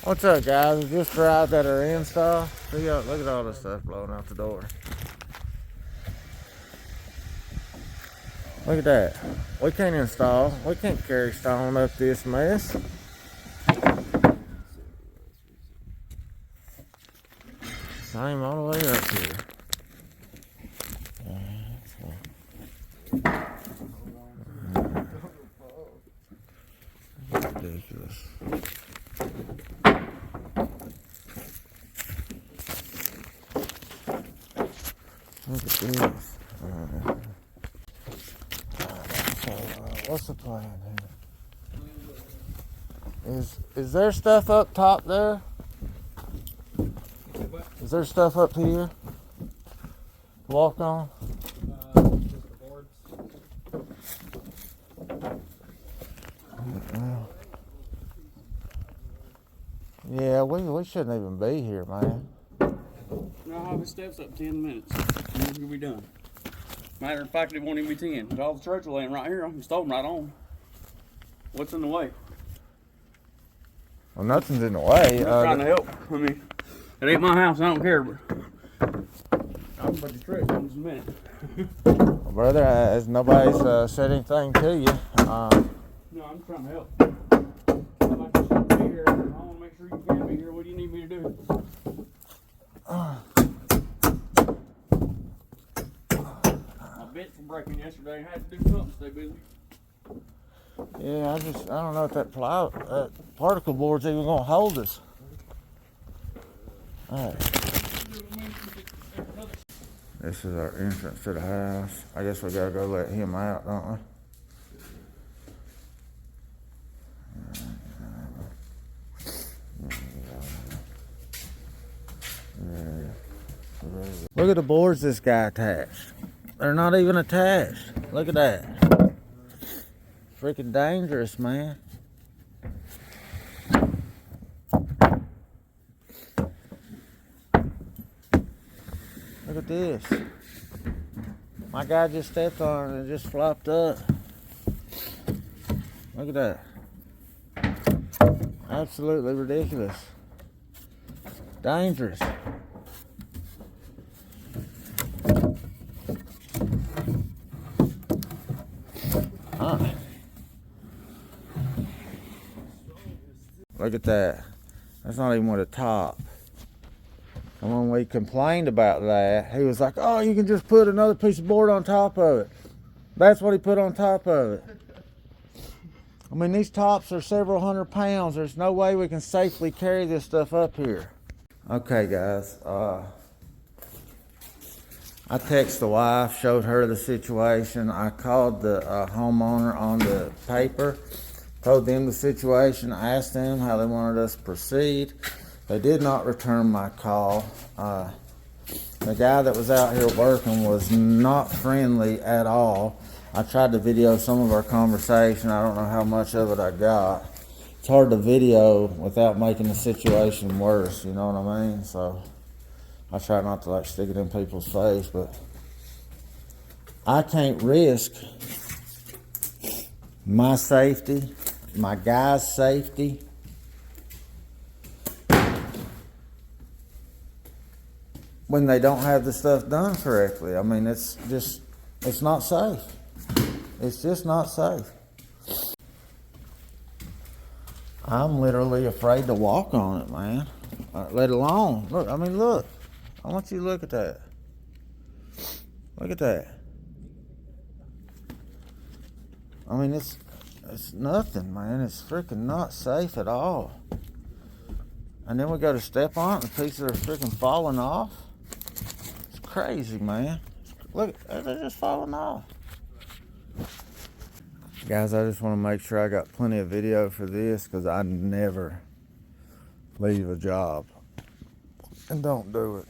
What's up, guys? We just arrived at our install. Look at all this stuff blowing out the door. Look at that. We can't install. We can't carry stone up this mess. Same all the way up here. Ridiculous. Look at this. What's the plan here? Is there stuff up top there? Is there stuff up here to walk on? Yeah, we shouldn't even be here, man. No, the steps up 10 minutes. And we'll be done. Matter of fact, it won't even be 10. With all the church laying right here, I can start them right on. What's in the way? Well, nothing's in the way. I'm trying to help. I mean, it ain't my house. I don't care, but I'm about to stretch in just a minute. Well, brother, as nobody's said anything to you. No, I'm trying to help. I'd like to be here. I want to make sure you can be here. What do you need me to do? My bits were breaking yesterday. I had to do something to stay busy. Yeah, I don't know if that particle board's even gonna hold us. All right. This is our entrance to the house. I guess we gotta go let him out, don't we? Look at the boards this guy attached. They're not even attached. Look at that. Freaking dangerous, man. Look at this. My guy just stepped on it and it just flopped up. Look at that. Absolutely ridiculous. Dangerous. Look at that. That's not even with a top. And when we complained about that, he was like, oh, you can just put another piece of board on top of it. That's what he put on top of it. I mean, these tops are several hundred pounds. There's no way we can safely carry this stuff up here. Okay, guys. I texted the wife, showed her the situation. I called the homeowner on the paper, told them the situation, asked them how they wanted us to proceed. They did not return my call. The guy that was out here working was not friendly at all. I tried to video some of our conversation. I don't know how much of it I got. It's hard to video without making the situation worse, you know what I mean? So I try not to stick it in people's face, but I can't risk my safety, my guy's safety, when they don't have the stuff done correctly. I mean, it's not safe. It's just not safe. I'm literally afraid to walk on it, man. Let alone, look, I mean, look. I want you to look at that. Look at that. I mean, it's nothing, man. It's freaking not safe at all. And then we go to step on it and the pieces are freaking falling off. It's crazy, man. Look, they're just falling off. Guys, I just want to make sure I got plenty of video for this because I never leave a job and don't do it.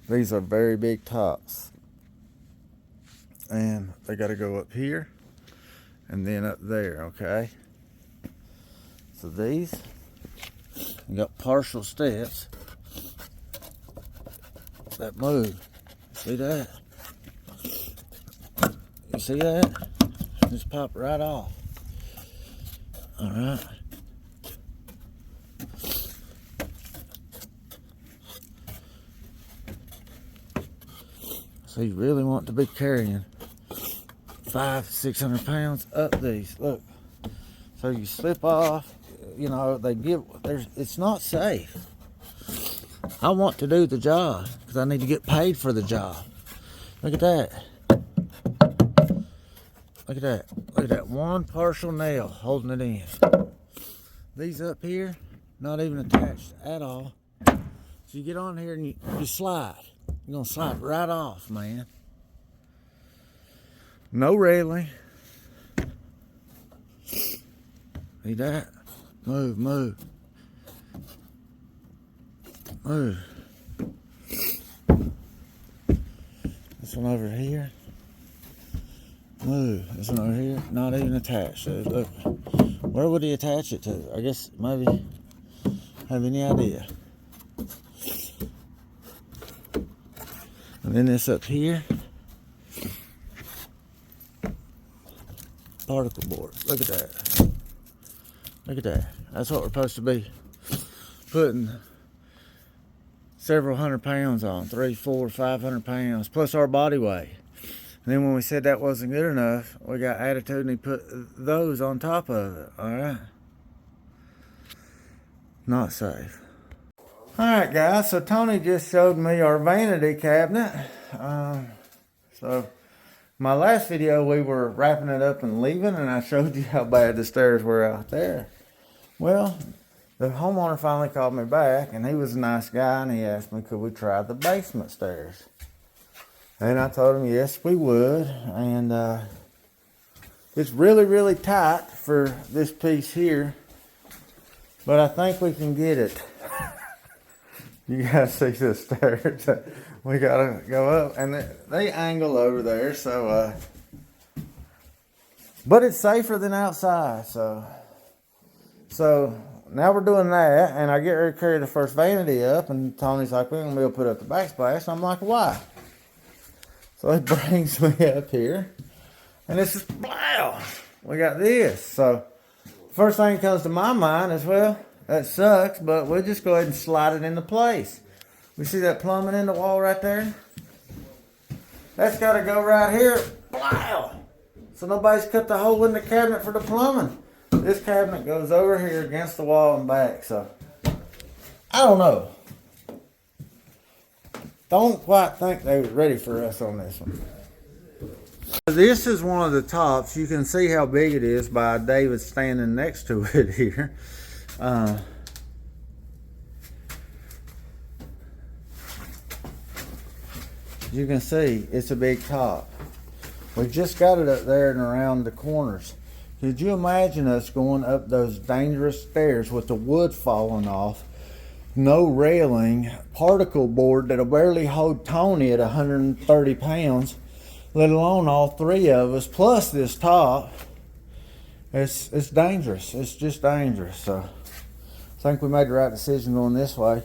These are very big tops. And they got to go up here and then up there, okay? So these, you got partial steps that move. See that? You see that? Just pop right off. All right. So you really want to be carrying 500-600 pounds up these. Look. So you slip off, you know, it's not safe. I want to do the job because I need to get paid for the job. Look at that. Look at that. Look at that one partial nail holding it in. These up here, not even attached at all. So you get on here and you slide. You're going to slide right off, man. No railing. See that? Move, move. Move. This one over here. Move. This one over here. Not even attached. So look. Where would he attach it to? I guess maybe have any idea. And then this up here. Particle board. Look at that. Look at that. That's what we're supposed to be putting several hundred pounds on. 300, 400, 500 pounds. Plus our body weight. And then when we said that wasn't good enough, we got attitude and he put those on top of it. Alright? Not safe. Alright guys, so Tony just showed me our vanity cabinet. So my last video we were wrapping it up and leaving, and I showed you how bad the stairs were out there. Well, the homeowner finally called me back, and he was a nice guy, and he asked me could we try the basement stairs. And I told him yes we would, and it's really, really tight for this piece here, but I think we can get it. You guys see the stairs. We gotta go up, and they angle over there, so but it's safer than outside. So now we're doing that, and I get ready to carry the first vanity up, and Tony's like, we're gonna be able to put up the backsplash. And I'm like, why? So he brings me up here, and it's just, wow, we got this. So first thing that comes to my mind is, well, that sucks, but we'll just go ahead and slide it into place. We see that plumbing in the wall right there? That's got to go right here. Wow! So nobody's cut the hole in the cabinet for the plumbing. This cabinet goes over here against the wall and back. So, I don't know. Don't quite think they were ready for us on this one. This is one of the tops. You can see how big it is by David standing next to it here. You can see it's a big top. We just got it up there and around the corners. Could you imagine us going up those dangerous stairs with the wood falling off, no railing, particle board that'll barely hold Tony at 130 pounds, let alone all three of us, plus this top? It's dangerous. It's just dangerous. So I think we made the right decision going this way.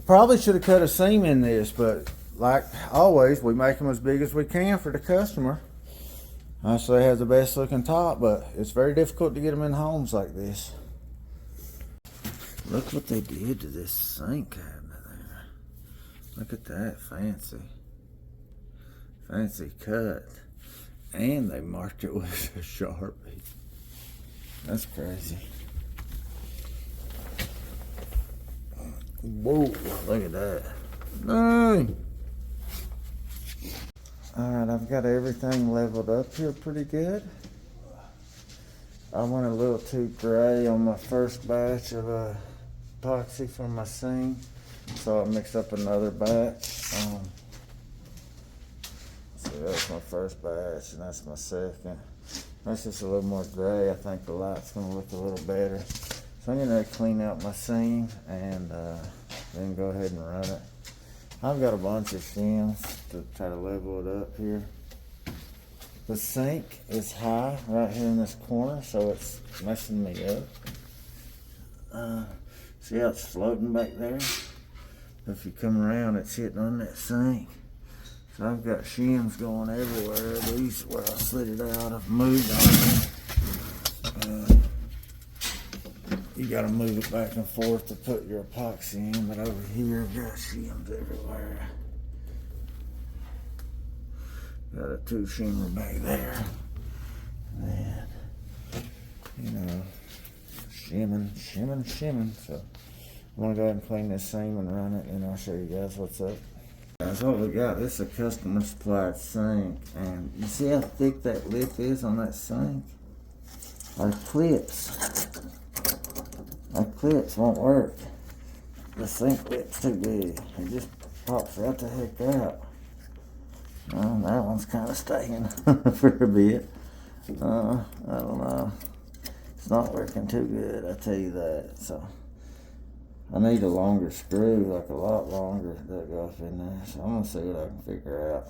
Probably should have cut a seam in this, but like always, we make them as big as we can for the customer. So they have the best looking top, but it's very difficult to get them in homes like this. Look what they did to this sink cabinet there. Look at that, fancy. Fancy cut. And they marked it with a Sharpie. That's crazy. Whoa, look at that. Dang. Alright, I've got everything leveled up here pretty good. I went a little too gray on my first batch of epoxy for my sink, so I mixed up another batch. So that's my first batch, and that's my second. That's just a little more gray. I think the light's going to look a little better. So I'm going to clean out my seam and then go ahead and run it. I've got a bunch of shims to try to level it up here. The sink is high right here in this corner, so it's messing me up. See how it's floating back there? If you come around, it's hitting on that sink. So I've got shims going everywhere. These where I slid it out, I've moved on them. You gotta move it back and forth to put your epoxy in, but over here I've got shims everywhere. Got a 2 shimmer back there. And then, shimming. So I'm gonna go ahead and clean this seam and run it, and I'll show you guys what's up. That's what we got. This is a customer supplied sink, and you see how thick that lip is on that sink? Our clips won't work. The sink lip's too big. It just pops right the heck out. Well, that one's kind of staying for a bit. I don't know. It's not working too good, I tell you that. So I need a longer screw, like a lot longer, that goes in there. So I'm gonna see what I can figure out.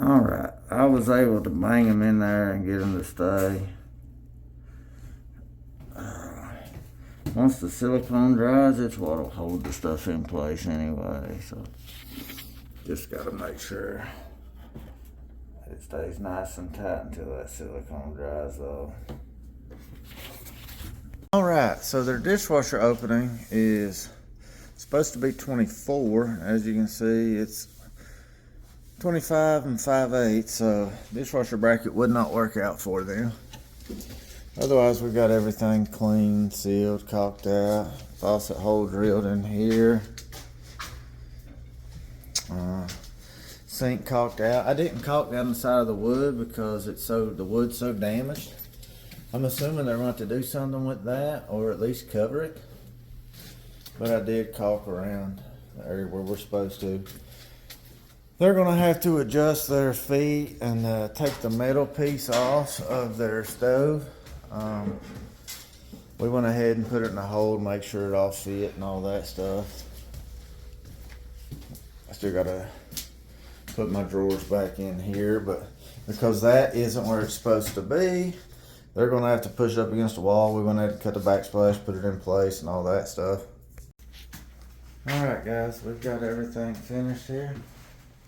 All right, I was able to bang them in there and get them to stay. Once the silicone dries, it's what'll hold the stuff in place anyway. So just gotta make sure it stays nice and tight until that silicone dries though. All right, so their dishwasher opening is supposed to be 24. As you can see, it's 25 and 5/8, so dishwasher bracket would not work out for them. Otherwise, we got everything clean, sealed, caulked out. Faucet hole drilled in here. Sink caulked out. I didn't caulk down the side of the wood because the wood's so damaged. I'm assuming they're going to have to do something with that, or at least cover it. But I did caulk around the area where we're supposed to. They're going to have to adjust their feet and take the metal piece off of their stove. We went ahead and put it in a hole to make sure it all fit and all that stuff. I still got to put my drawers back in here, but because that isn't where it's supposed to be, they're going to have to push it up against the wall. We went ahead and cut the backsplash, put it in place and all that stuff. Alright guys, we've got everything finished here.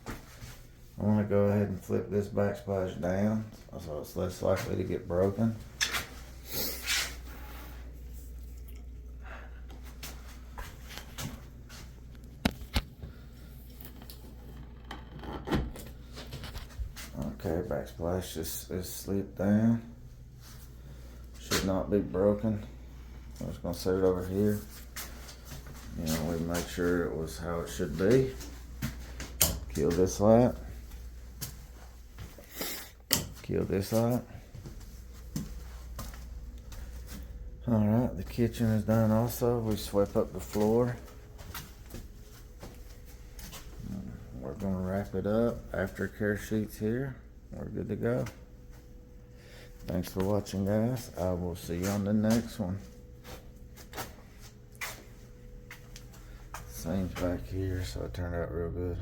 I want to go ahead and flip this backsplash down so it's less likely to get broken. Okay, backsplash just slipped down. Should not be broken. I'm just going to set it over here. You know, we make sure it was how it should be. Kill this light. Kill this light. Alright, the kitchen is done also. We swept up the floor. We're going to wrap it up. Aftercare sheets here. We're good to go. Thanks for watching, guys. I will see you on the next one. Seam's back here, so it turned out real good.